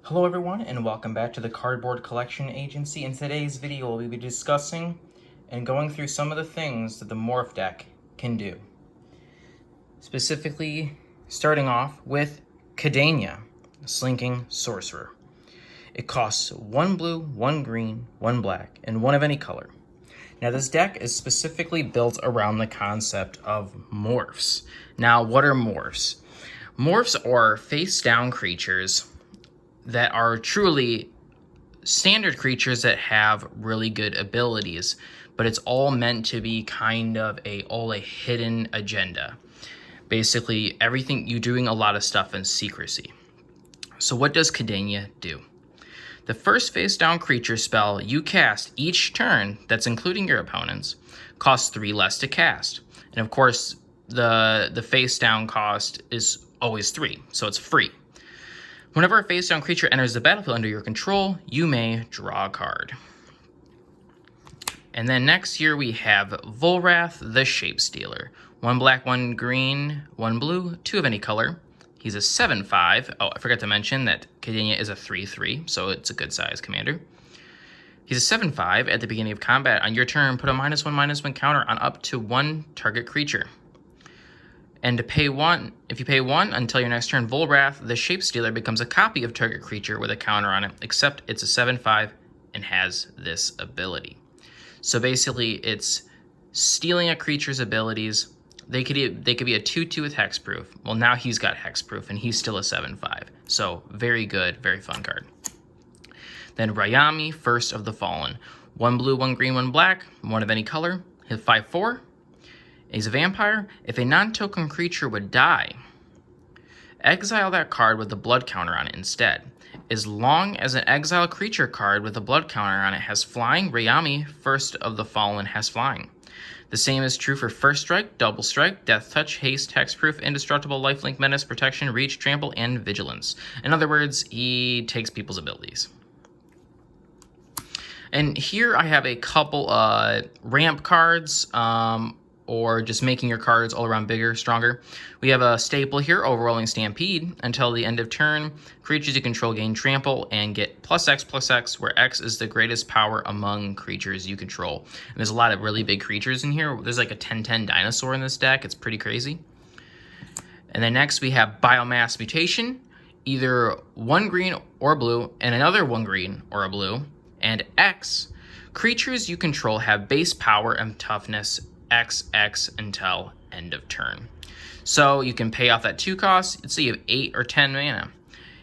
Hello everyone and welcome back to the Cardboard Collection Agency. In today's video we'll be discussing and going through some of the things that the Morph deck can do. Specifically starting off with Kadena, Slinking Sorcerer. It costs 1 blue, 1 green, 1 black, and 1 of any color. Now this deck is specifically built around the concept of morphs. Now what are morphs? Morphs are face down creatures that are truly standard creatures that have really good abilities, but it's all meant to be kind of a hidden agenda. Basically, everything you're doing a lot of stuff in secrecy. So what does Kadena do? The first face down creature spell you cast each turn, that's including your opponent's, costs 3 less to cast. And of course, the face down cost is always 3, so it's free. Whenever a face-down creature enters the battlefield under your control, you may draw a card. And then next here we have Volrath the Shapestealer. 1 black, 1 green, 1 blue, 2 of any color. He's a 7/5. Oh, I forgot to mention that Kadena is a 3/3, so it's a good size commander. He's a 7/5. At the beginning of combat, on your turn, put a -1/-1 counter on up to 1 target creature. And to pay 1, if you pay 1 until your next turn, Volrath the Shapestealer becomes a copy of target creature with a counter on it, except it's a 7/5 and has this ability. So basically, it's stealing a creature's abilities. They could be a 2/2 with hexproof. Well, now he's got hexproof, and he's still a 7/5. So very good, very fun card. Then Ryami, First of the Fallen. 1 blue, 1 green, 1 black, 1 of any color. He's 5/4. He's a vampire. If a non-token creature would die, exile that card with the blood counter on it instead. As long as an exile creature card with a blood counter on it has flying, Ryami, First of the Fallen, has flying. The same is true for First Strike, Double Strike, Death Touch, Haste, Hexproof, Indestructible, Lifelink, Menace, Protection, Reach, Trample, and Vigilance. In other words, he takes people's abilities. And here I have a couple ramp cards, or just making your cards all around bigger, stronger. We have a staple here, Overrolling Stampede. Until the end of turn, creatures you control gain trample and get +X/+X, where X is the greatest power among creatures you control. And there's a lot of really big creatures in here. There's like a 10/10 dinosaur in this deck. It's pretty crazy. And then next we have Biomass Mutation. Either 1 green or blue, and another 1 green or a blue. And X, creatures you control have base power and toughness XX until end of turn. So you can pay off that 2 cost. Let's say you have 8 or 10 mana.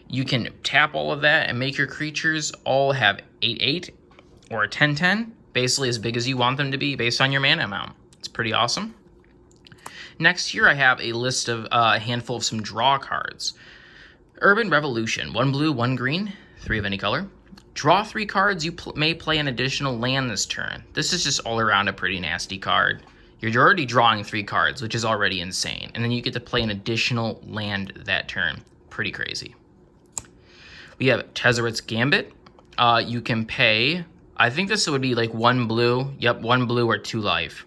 You can tap all of that and make your creatures all have 8/8 or a 10/10, basically as big as you want them to be based on your mana amount. It's pretty awesome. Next here I have a list of a handful of some draw cards. Urban Revolution, 1 blue, 1 green, 3 of any color. Draw 3 cards. You may play an additional land this turn. This is just all around a pretty nasty card. You're already drawing 3 cards, which is already insane. And then you get to play an additional land that turn. Pretty crazy. We have Tezzeret's Gambit. You can pay, I think this would be like 1 blue. Yep, 1 blue or 2 life.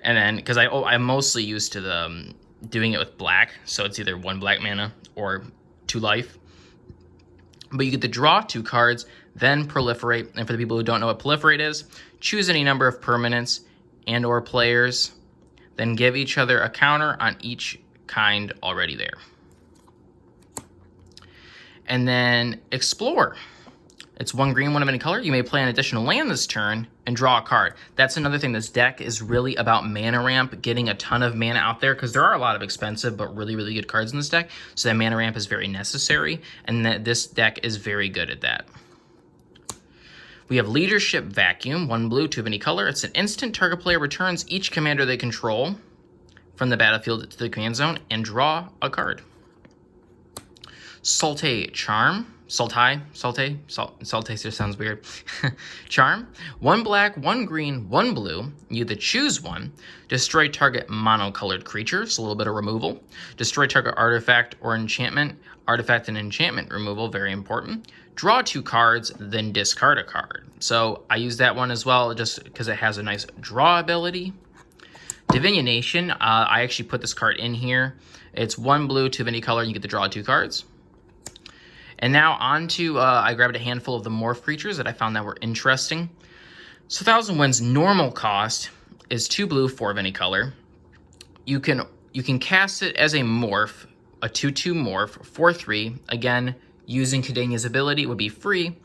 And then, because I'm mostly used to doing it with black. So it's either 1 black mana or 2 life. But you get to draw 2 cards, then proliferate. And for the people who don't know what proliferate is, choose any number of permanents and or players, then give each other a counter on each kind already there. And then Explore. It's 1 green, 1 of any color. You may play an additional land this turn and draw a card. That's another thing. This deck is really about mana ramp, getting a ton of mana out there, because there are a lot of expensive but really, really good cards in this deck. So that mana ramp is very necessary, and this deck is very good at that. We have Leadership Vacuum, 1 blue, 2 of any color. It's an instant. Target player returns each commander they control from the battlefield to the command zone and draw a card. Salte Charm. Salte just sounds weird. Charm. 1 black, 1 green, 1 blue. You either choose 1. Destroy target monocolored creature. So a little bit of removal. Destroy target artifact or enchantment. Artifact and enchantment removal, very important. Draw 2 cards, then discard a card. So I use that one as well just because it has a nice draw ability. Divination. I actually put this card in here. It's 1 blue, 2 of any color, and you get to draw 2 cards. And now on to, I grabbed a handful of the morph creatures that I found that were interesting. So 1,000 Winds normal cost is 2 blue, 4 of any color. You can cast it as a morph, a 2/2 morph, 4/3. Again, using Kadena's ability, it would be free.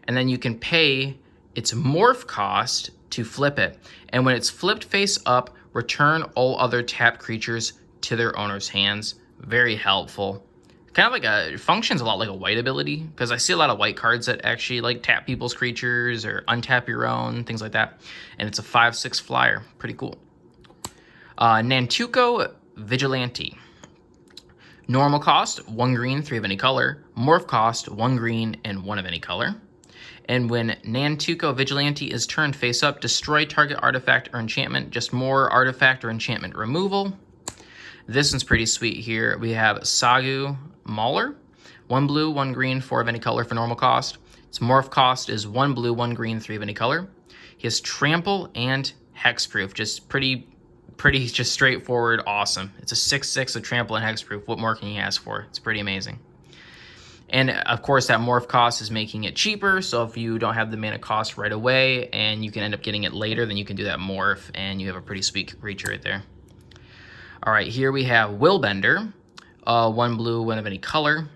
And then you can pay its morph cost to flip it. And when it's flipped face up, return all other tapped creatures to their owner's hands. Very helpful. Kind of like it functions a lot like a white ability, because I see a lot of white cards that actually like tap people's creatures or untap your own, things like that. And it's a 5/6 flyer. Pretty cool. Nantuko Vigilante. Normal cost, 1 green, 3 of any color. Morph cost, 1 green and 1 of any color. And when Nantuko Vigilante is turned face up, destroy target artifact or enchantment, just more artifact or enchantment removal. This one's pretty sweet here. We have Sagu Mauler, 1 blue, 1 green, 4 of any color for normal cost. Its morph cost is 1 blue, 1 green, 3 of any color. He has trample and hexproof, just pretty just straightforward, awesome. It's a 6/6 of trample and hexproof. What more can you ask for? It's pretty amazing. And of course, that morph cost is making it cheaper. So if you don't have the mana cost right away and you can end up getting it later, then you can do that morph and you have a pretty sweet creature right there. All right, here we have Willbender, 1 blue, 1 of any color.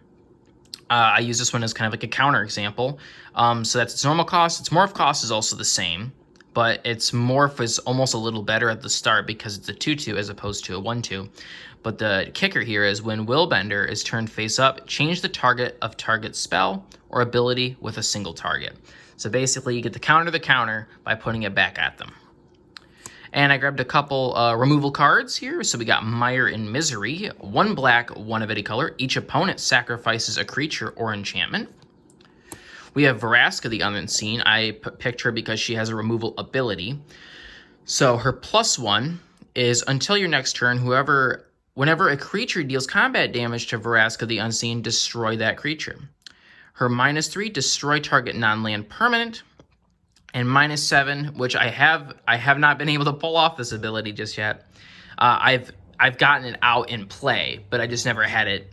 I use this one as kind of like a counter example. So that's its normal cost. Its morph cost is also the same, but its morph is almost a little better at the start because it's a 2/2 as opposed to a 1/2. But the kicker here is when Willbender is turned face up, change the target of target spell or ability with a single target. So basically you get the counter by putting it back at them. And I grabbed a couple removal cards here. So we got Mire in Misery, 1 black, 1 of any color. Each opponent sacrifices a creature or enchantment. We have Vraska the Unseen. I picked her because she has a removal ability. So her +1 is until your next turn, whenever a creature deals combat damage to Vraska the Unseen, destroy that creature. Her -3, destroy target non-land permanent. And -7, which I have not been able to pull off this ability just yet. I've gotten it out in play, but I just never had it,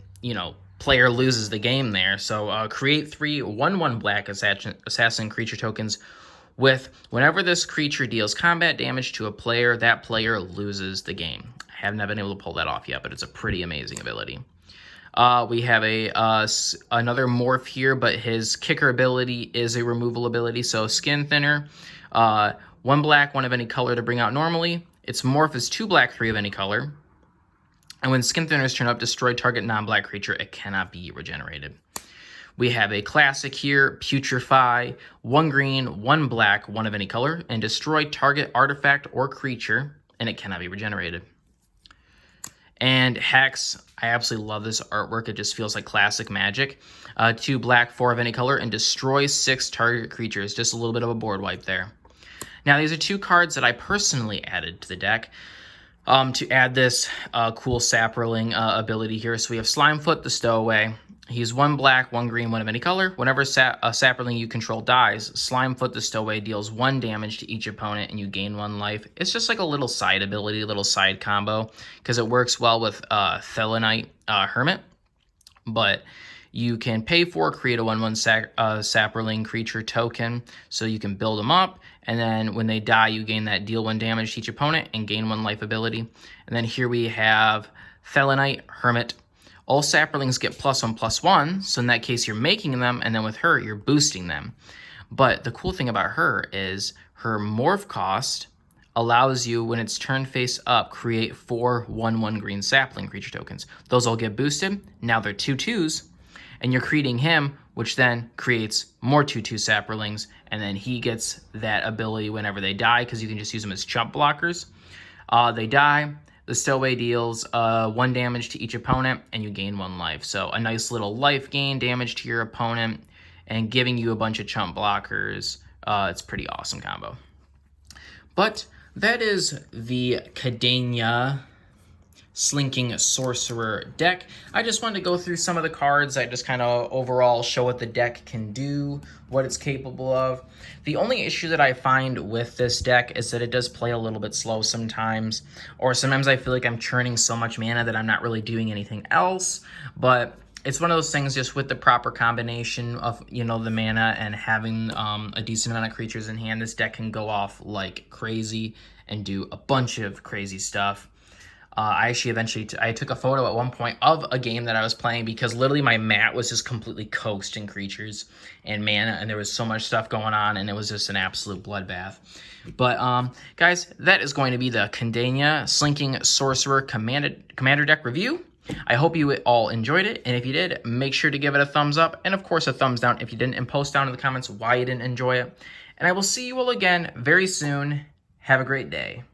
player loses the game there. So create 3 1/1 black assassin creature tokens with whenever this creature deals combat damage to a player, that player loses the game. I have not been able to pull that off yet, but it's a pretty amazing ability. We have another morph here, but his kicker ability is a removal ability. So Skin Thinner, 1 black, 1 of any color to bring out normally. Its morph is 2 black, 3 of any color. And when Skin Thinner is turned up, destroy target non-black creature. It cannot be regenerated. We have a classic here, Putrefy, 1 green, 1 black, 1 of any color, and destroy target artifact or creature, and it cannot be regenerated. And Hex, I absolutely love this artwork. It just feels like classic Magic. 2 black, 4 of any color, and destroy 6 target creatures. Just a little bit of a board wipe there. Now, these are 2 cards that I personally added to the deck to add this cool Saproling ability here. So we have Slimefoot, the Stowaway. He's 1 black, 1 green, 1 of any color. Whenever a Saproling you control dies, Slimefoot, the Stowaway deals 1 damage to each opponent and you gain 1 life. It's just like a little side ability, a little side combo, because it works well with Thelanite Hermit. But you can pay for, create a 1/1 Saproling creature token, so you can build them up, and then when they die, you gain that deal 1 damage to each opponent and gain 1 life ability. And then here we have Thelanite Hermit. All Saprolings get +1/+1, so in that case, you're making them, and then with her, you're boosting them. But the cool thing about her is her morph cost allows you, when it's turned face up, create 4 1/1 green sapling creature tokens. Those all get boosted. Now they're 2/2s, and you're creating him, which then creates more 2/2 Saprolings, and then he gets that ability whenever they die, because you can just use them as chump blockers. They die. The Stowaway deals 1 damage to each opponent, and you gain 1 life. So a nice little life gain, damage to your opponent, and giving you a bunch of chump blockers. It's a pretty awesome combo. But that is the Kadena Slinking Sorcerer deck. I just wanted to go through some of the cards. I just kind of overall show what the deck can do, what it's capable of. The only issue that I find with this deck is that it does play a little bit slow sometimes, or sometimes I feel like I'm churning so much mana that I'm not really doing anything else. But it's one of those things just with the proper combination of, you know, the mana and having a decent amount of creatures in hand, this deck can go off like crazy and do a bunch of crazy stuff. I actually eventually, I took a photo at one point of a game that I was playing because literally my mat was just completely coaxed in creatures and mana, and there was so much stuff going on, and it was just an absolute bloodbath. But guys, that is going to be the Kadena Slinking Sorcerer Commander Deck review. I hope you all enjoyed it, and if you did, make sure to give it a thumbs up, and of course a thumbs down if you didn't, and post down in the comments why you didn't enjoy it. And I will see you all again very soon. Have a great day.